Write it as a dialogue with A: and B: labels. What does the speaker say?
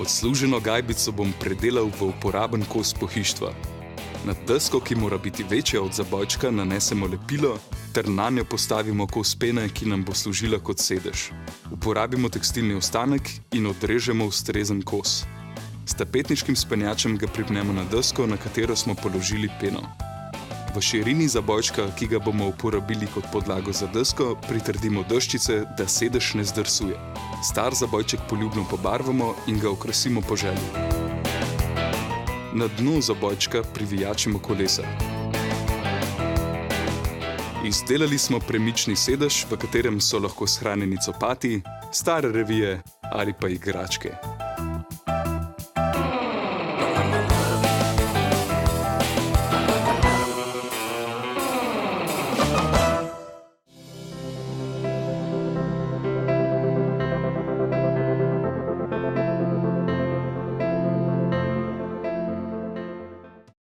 A: Odsluženo gajbico bom predelal v uporaben kos pohištva. Na desko, ki mora biti večja od zabojčka, nanesemo lepilo ter nanjo postavimo kos pene, ki nam bo služila kot sedež. Uporabimo tekstilni ostanek in odrežemo ustrezen kos. S tapetniškim spenjačem ga pripnemo na desko, na katero smo položili peno. V širini zabojčka, ki ga bomo uporabili kot podlago za desko, pritrdimo deščice, da sedež ne zdrsuje. Star zabojček poljubno pobarvamo in ga okrasimo po želji. Na dnu zabojčka privijačimo kolesa. Izdelali smo premični sedež, v katerem so lahko shranjeni copati, stare revije ali pa igračke.